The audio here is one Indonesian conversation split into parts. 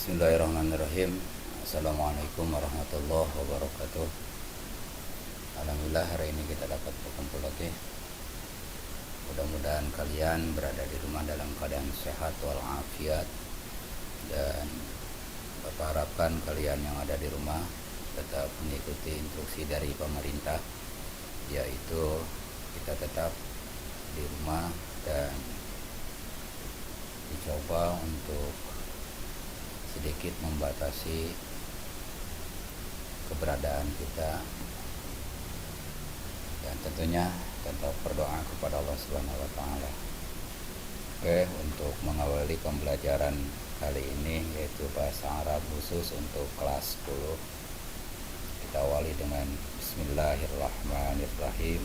Bismillahirrahmanirrahim. Assalamualaikum warahmatullahi wabarakatuh. Alhamdulillah hari ini kita dapat berkumpul lagi. Mudah-mudahan kalian berada di rumah dalam keadaan sehat walafiat. Dan Bapak harapkan kalian yang ada di rumah tetap mengikuti instruksi dari pemerintah, yaitu kita tetap di rumah dan dicoba untuk sedikit membatasi keberadaan kita, dan tentunya tetap berdoa kepada Allah Subhanahu wa taala. Oke, untuk mengawali pembelajaran kali ini yaitu bahasa Arab khusus untuk kelas 10. Kita awali dengan Bismillahirrahmanirrahim.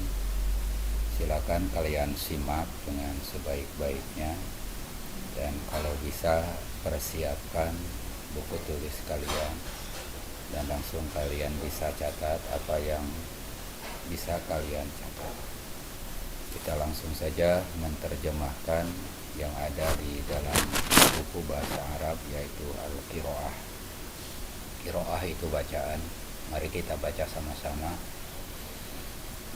Silakan kalian simak dengan sebaik-baiknya, dan kalau bisa persiapkan buku tulis kalian dan langsung kalian bisa catat apa yang bisa kalian catat. Kita langsung saja menerjemahkan yang ada di dalam buku bahasa Arab, yaitu Al-Qiraah. Qiraah itu bacaan. Mari kita baca sama-sama.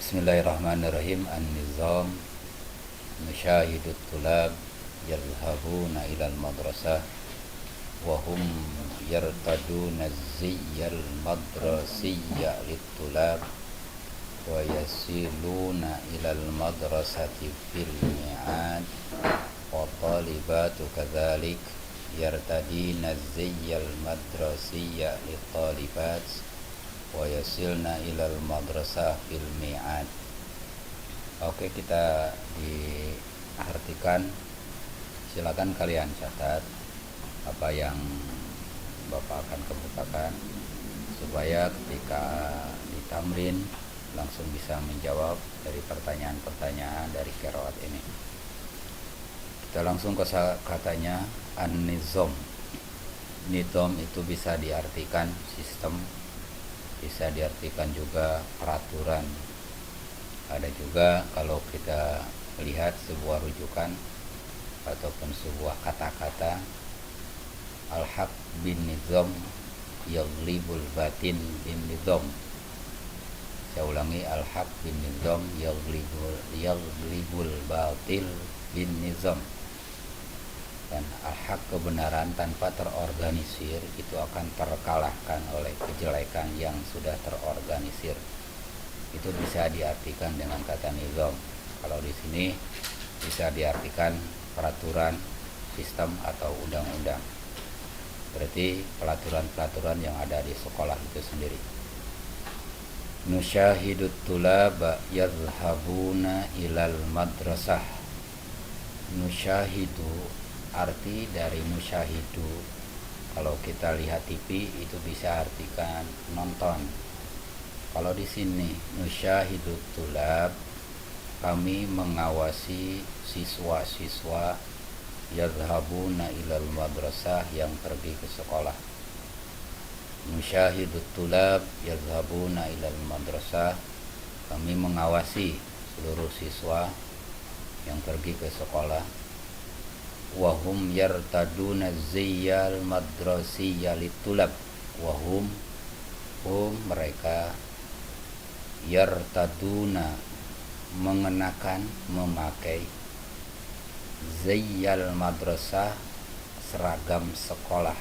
Bismillahirrahmanirrahim. An-nizam nusyahidut tulab yadhhabuna ilal madrasah wa hum yartaduna ziyyal madrasiyya lit-tulab wa yasiluna ilal madrasati fil mi'ad wa talibatu kadzalik yartadina ziyyal madrasiyya lit-talibat wa yasilna ilal madrasah fil mi'ad. Oke, kita diartikan. Silakan kalian catat apa yang Bapak akan kemukakan supaya ketika ditamrin langsung bisa menjawab dari pertanyaan-pertanyaan dari qiraat ini. Kita langsung ke katanya an-nizam. Nizam itu bisa diartikan sistem, bisa diartikan juga peraturan. Ada juga kalau kita lihat sebuah rujukan ataupun sebuah kata-kata, al-haq bin nizam yaghlibul batin bin nizam. Saya ulangi, al-haq bin nizam yaghlibul batil bin nizam. Dan al-haq, kebenaran tanpa terorganisir, itu akan terkalahkan oleh kejelekan yang sudah terorganisir. Itu bisa diartikan dengan kata nizam. Kalau di sini bisa diartikan peraturan, sistem, atau undang-undang. Berarti pelaturan-pelaturan yang ada di sekolah itu sendiri. Nusyahidut tulaba yadhhabuna ilal madrasah. Nusyahidu, arti dari nusyahidu, kalau kita lihat TV itu bisa artikan nonton. Kalau di sini nusyahidut tulab, kami mengawasi siswa-siswa yadhhabuna ilal madrasah, yang pergi ke sekolah. Nusyahidut tulab yadhhabuna ilal madrasah, kami mengawasi seluruh siswa yang pergi ke sekolah. Wahum yartaduna ziyyal madrasiyya litulab. Wahum mereka, yartaduna mengenakan, memakai, ziyyal madrasah seragam sekolah,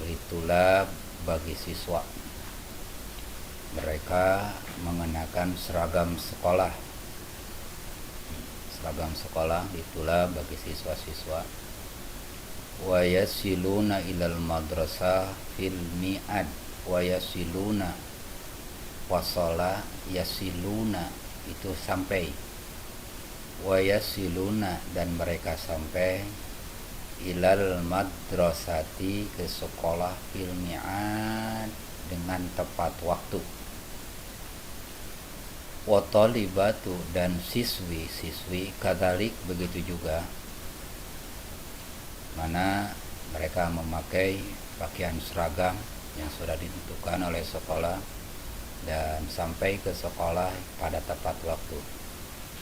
litulab bagi siswa. Mereka mengenakan seragam sekolah, litulab bagi siswa-siswa. Wa yasiluna ilal madrasah fil mi'ad. Wa yasiluna, wasala, yasiluna itu sampai. Wa yasiluna, dan mereka sampai, ilal madrasati, ke sekolah, fil mi'ad, dengan tepat waktu. Wa talibatu, dan siswi kadzalik begitu juga, mana mereka memakai pakaian seragam yang sudah ditentukan oleh sekolah dan sampai ke sekolah pada tepat waktu.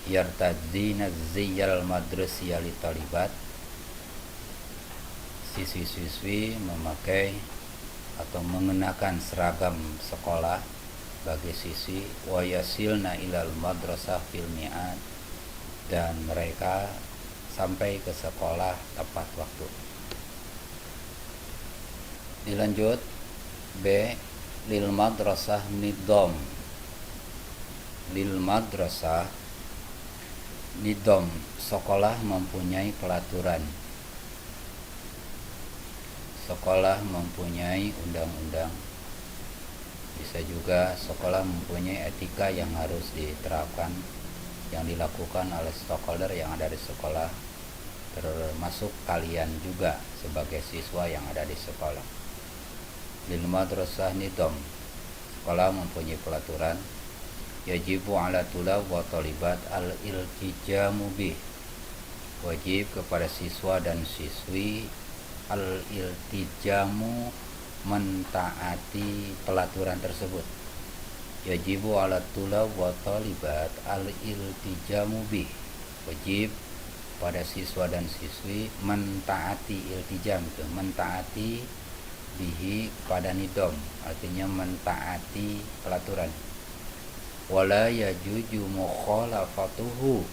Yartadina ziyyal madrasiyya li talibat, siswi-siswi memakai atau mengenakan seragam sekolah bagi siswi, wa yasilna ilal madrasah fil mi'ad, dan mereka sampai ke sekolah tepat waktu. Dilanjut B, lil madrasah nidom. Lil madrasah nidom, sekolah mempunyai pelaturan. Sekolah mempunyai undang-undang. Bisa juga sekolah mempunyai etika yang harus diterapkan, yang dilakukan oleh stakeholder yang ada di sekolah, termasuk kalian juga sebagai siswa yang ada di sekolah. Lil madrasah nidom, sekolah mempunyai pelaturan. Yajibu ala tulab wa talibat al-iltijamu bih, wajib kepada siswa dan siswi al-iltijamu, mentaati pelaturan tersebut. Yajibu ala tulab wa talibat al-iltijamu bih, wajib pada siswa dan siswi mentaati iltijam, itu mentaati bihi pada nidom, artinya mentaati pelaturan. Wala yajuju mukhalafatuhu,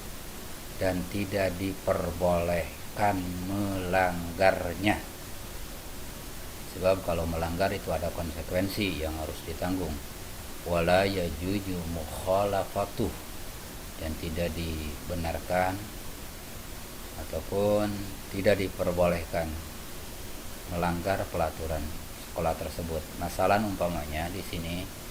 dan tidak diperbolehkan melanggarnya, sebab kalau melanggar itu ada konsekuensi yang harus ditanggung. Wala yajuju mukhalafatuh, dan tidak dibenarkan ataupun tidak diperbolehkan melanggar pelaturan sekolah tersebut. Masalan umpamanya di sini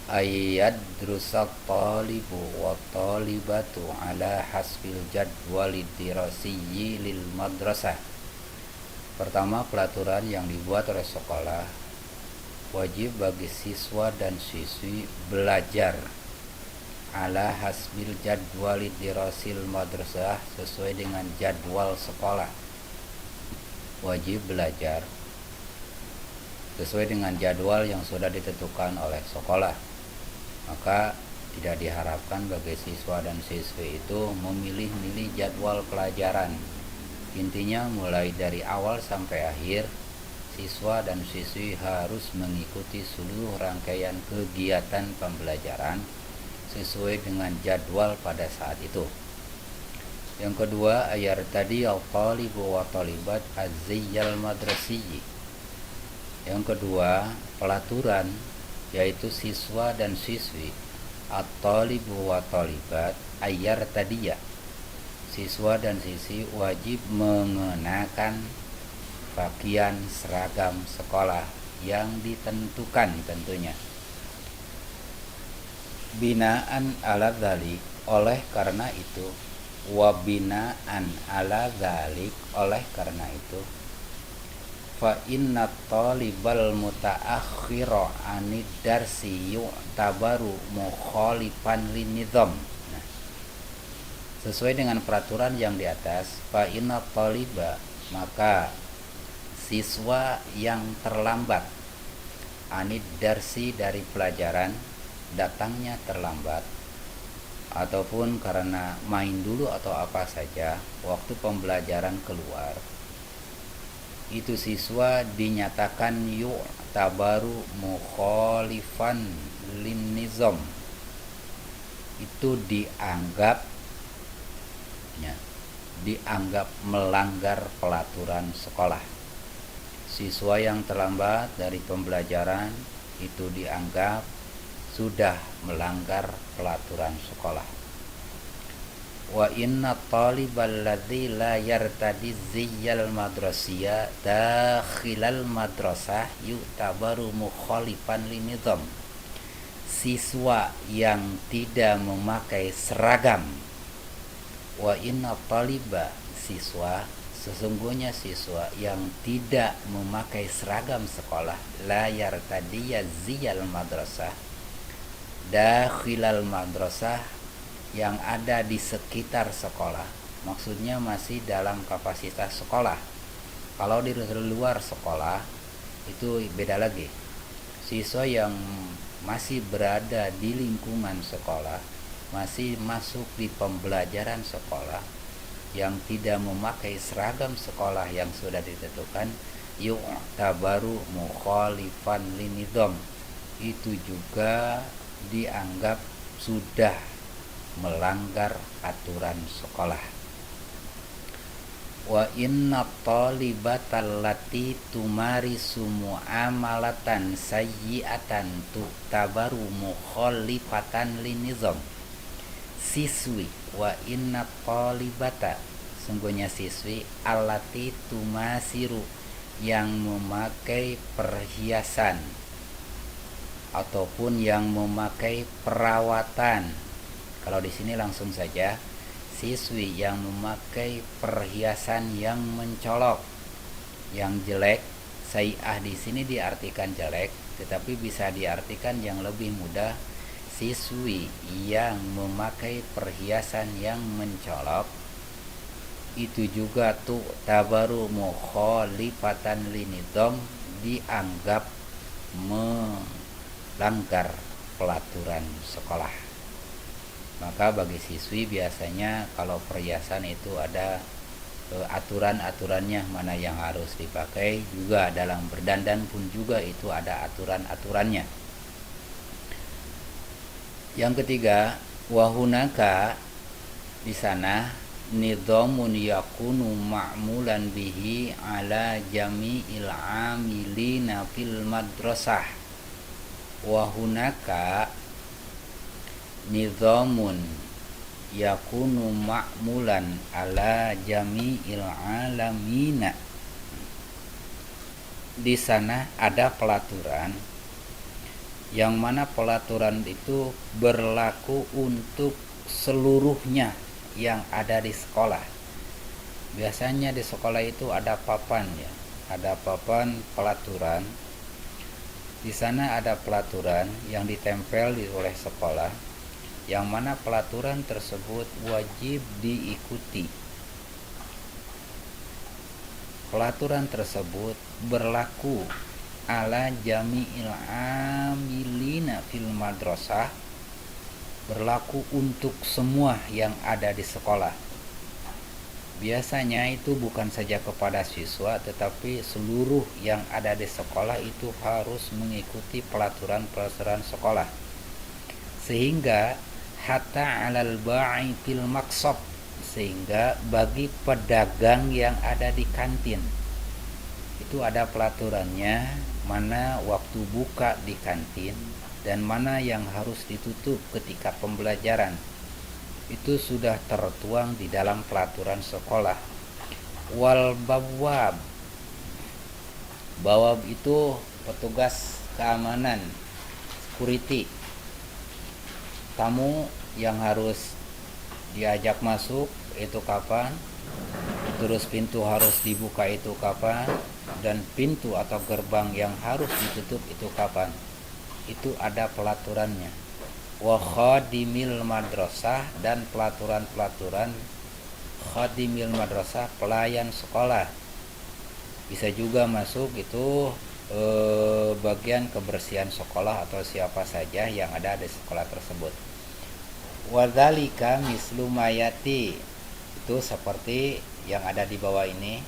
ayat drusat talibu wa talibatu ala hasbil jadwali dirasiyyi lil madrasah. Pertama, pelaturan yang dibuat oleh sekolah, wajib bagi siswa dan siswi belajar ala hasbil jadwali dirasil madrasah, sesuai dengan jadwal sekolah. Wajib belajar sesuai dengan jadwal yang sudah ditentukan oleh sekolah. Maka tidak diharapkan bagi siswa dan siswi itu memilih-milih jadwal pelajaran. Intinya mulai dari awal sampai akhir, siswa dan siswi harus mengikuti seluruh rangkaian kegiatan pembelajaran sesuai dengan jadwal pada saat itu. Yang kedua, ayat tadi al-talibu wa talibat az-ziyyal madrasiyyi. Yang kedua, pelaturan, yaitu siswa dan siswi, at-talibu wa talibat ayar tadiyah, siswa dan siswi wajib mengenakan pakaian seragam sekolah yang ditentukan tentunya. Binaan ala dzalik, oleh karena itu, wa binaan ala dzalik, oleh karena itu, fa inna talibal mutaakhira anid darsi yu'tabaru mukhalifan linizam. Nah, sesuai dengan peraturan yang di atas, fa inna taliba, maka siswa yang terlambat, anid darsi dari pelajaran, datangnya terlambat ataupun karena main dulu atau apa saja waktu pembelajaran keluar, itu siswa dinyatakan yu'tabaru mukhalifan linnizam, itu dianggap melanggar pelaturan sekolah. Siswa yang terlambat dari pembelajaran itu dianggap sudah melanggar pelaturan sekolah. Wa inna talibal ladzi la yartadi ziyyal madrasiyya dakhilal madrasah yu'tabaru mukhalifan linizam. Siswa yang tidak memakai seragam, wa inna taliba, siswa, sesungguhnya siswa yang tidak memakai seragam sekolah, la yartadi ziyyal madrasah, dakhilal madrasah, yang ada di sekitar sekolah, maksudnya masih dalam kapasitas sekolah. Kalau di luar sekolah itu beda lagi. Siswa yang masih berada di lingkungan sekolah, masih masuk di pembelajaran sekolah, yang tidak memakai seragam sekolah yang sudah ditentukan, yu'tabaru mukhalifan linidham, itu juga dianggap sudah melanggar aturan sekolah. Wa inna talibatal lati tumarisu muamalatan sayyi'atan tu'tabaru mukhalifatan linizam. Siswi, wa inna talibata, sungguhnya siswi, allati tumasiru, yang memakai perhiasan ataupun yang memakai perawatan. Kalau di sini langsung saja, siswi yang memakai perhiasan yang mencolok, yang jelek. Sayyi'ah di sini diartikan jelek, tetapi bisa diartikan yang lebih mudah, siswi yang memakai perhiasan yang mencolok, itu juga tuh tabaru mukhalifatan linidham, dianggap melanggar pelaturan sekolah. Maka bagi siswi biasanya kalau perhiasan itu ada aturan-aturannya, mana yang harus dipakai, juga dalam berdandan pun juga itu ada aturan-aturannya. Yang ketiga, wahunaka, di sana nidhamun yakunu ma'mulan bihi ala jami'il amilina fil madrasah. Wahunaka nidhamun yakunu ma'mulan ala jami'il alamina. Di sana ada pelaturan yang mana pelaturan itu berlaku untuk seluruhnya yang ada di sekolah. Biasanya di sekolah itu ada papan, ya, ada papan pelaturan. Di sana ada pelaturan yang ditempel oleh sekolah, yang mana pelaturan tersebut wajib diikuti. Pelaturan tersebut berlaku ala jami'il amilina fil madrasah, berlaku untuk semua yang ada di sekolah. Biasanya itu bukan saja kepada siswa, tetapi seluruh yang ada di sekolah itu harus mengikuti pelaturan-pelaturan sekolah. Sehingga hatta alal ba'i fil maqsab, sehingga bagi pedagang yang ada di kantin itu ada pelaturannya, mana waktu buka di kantin dan mana yang harus ditutup ketika pembelajaran. Itu sudah tertuang di dalam pelaturan sekolah. Wal bawab, bawab itu petugas keamanan, security. Tamu yang harus diajak masuk itu kapan, terus pintu harus dibuka itu kapan, dan pintu atau gerbang yang harus ditutup itu kapan. Itu ada pelaturannya. Wa khadimil madrasah, dan pelaturan-pelaturan khadimil madrasah, pelayan sekolah. Bisa juga masuk itu bagian kebersihan sekolah atau siapa saja yang ada di sekolah tersebut. Wadzalika mislu mayati, itu seperti yang ada di bawah ini.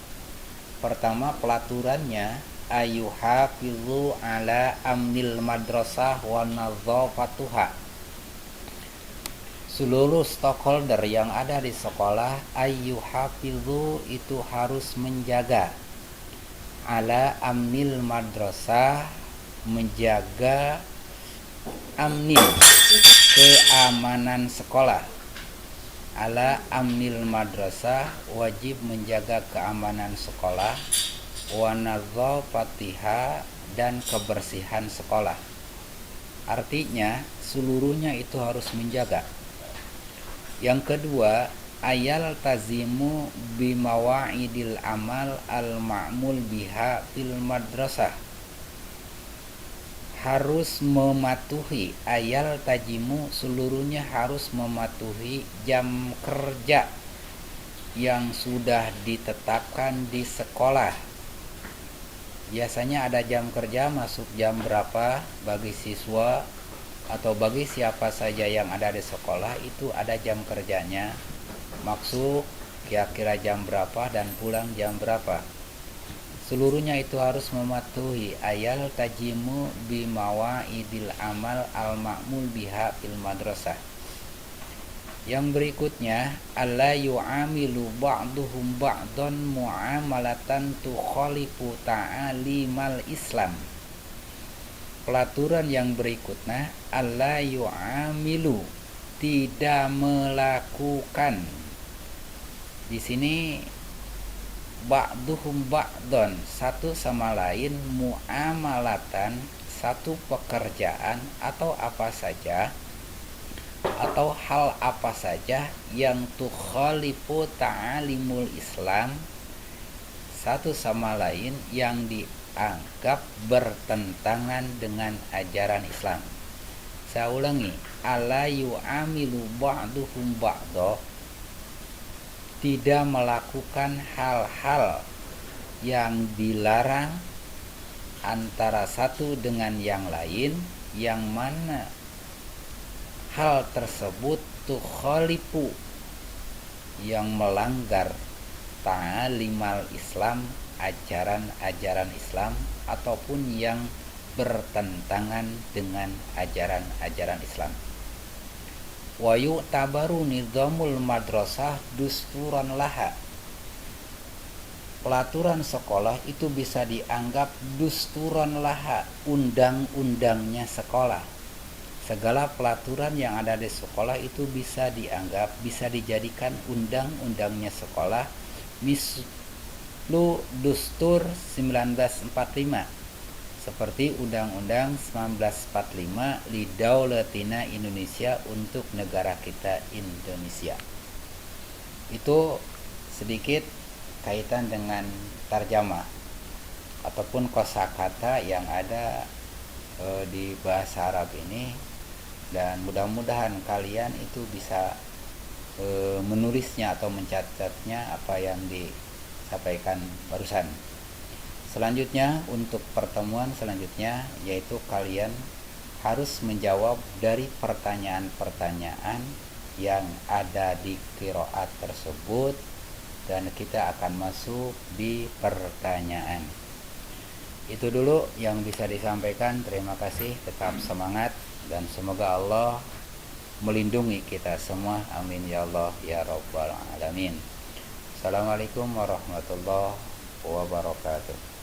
Pertama, pelaturannya ayuhafizu ala amnil madrasah wa nadzafatuha. Seluruh stakeholder yang ada di sekolah, ayuhafizu, itu harus menjaga, ala amnil madrasah, menjaga amnil, keamanan sekolah. Ala amnil madrasah, wajib menjaga keamanan sekolah, wa nadzafatiha, dan kebersihan sekolah. Artinya seluruhnya itu harus menjaga. Yang kedua, ayal tazimu bimawa'idil amal al-ma'mul biha fil madrasah, harus mematuhi, ayal tajimu, seluruhnya harus mematuhi jam kerja yang sudah ditetapkan di sekolah. Biasanya ada jam kerja, masuk jam berapa bagi siswa atau bagi siapa saja yang ada di sekolah, itu ada jam kerjanya. Masuk kira-kira jam berapa dan pulang jam berapa. Seluruhnya itu harus mematuhi ayal tajimu bimawaidil amal al-ma'mul biha fil madrasah. Yang berikutnya, alla yu'amilu ba'duhum ba'don mu'amalatan tukhalifu ta'alimal Islam. Pelaturan yang berikutnya, alla yu'amilu, tidak melakukan. Di sini ba'duhum ba'don, satu sama lain, mu'amalatan, satu pekerjaan atau apa saja, atau hal apa saja yang tukhalifu ta'alimul Islam, satu sama lain yang dianggap bertentangan dengan ajaran Islam. Saya ulangi, ala yu'amilu ba'duhum ba'do, tidak melakukan hal-hal yang dilarang antara satu dengan yang lain, yang mana hal tersebut tukhalifu, yang melanggar ta'alimal Islam, ajaran-ajaran Islam, ataupun yang bertentangan dengan ajaran-ajaran Islam. Wa yu'tabaru nizamul madrasah dusturan laha. Pelaturan sekolah itu bisa dianggap dusturan laha, undang-undangnya sekolah. Segala pelaturan yang ada di sekolah itu bisa dianggap, bisa dijadikan undang-undangnya sekolah. Mislu Dustur 1945, seperti Undang-Undang 1945 Lidaulatina Indonesia, untuk negara kita Indonesia. Itu sedikit kaitan dengan tarjamah ataupun kosakata yang ada di bahasa Arab ini, dan mudah-mudahan kalian itu bisa menulisnya atau mencatatnya apa yang disampaikan barusan. Selanjutnya, untuk pertemuan selanjutnya, yaitu kalian harus menjawab dari pertanyaan-pertanyaan yang ada di qiraat tersebut, dan kita akan masuk di pertanyaan. Itu dulu yang bisa disampaikan. Terima kasih, tetap semangat, dan semoga Allah melindungi kita semua. Amin ya Allah ya Rabbal Alamin. Assalamualaikum warahmatullahi wabarakatuh.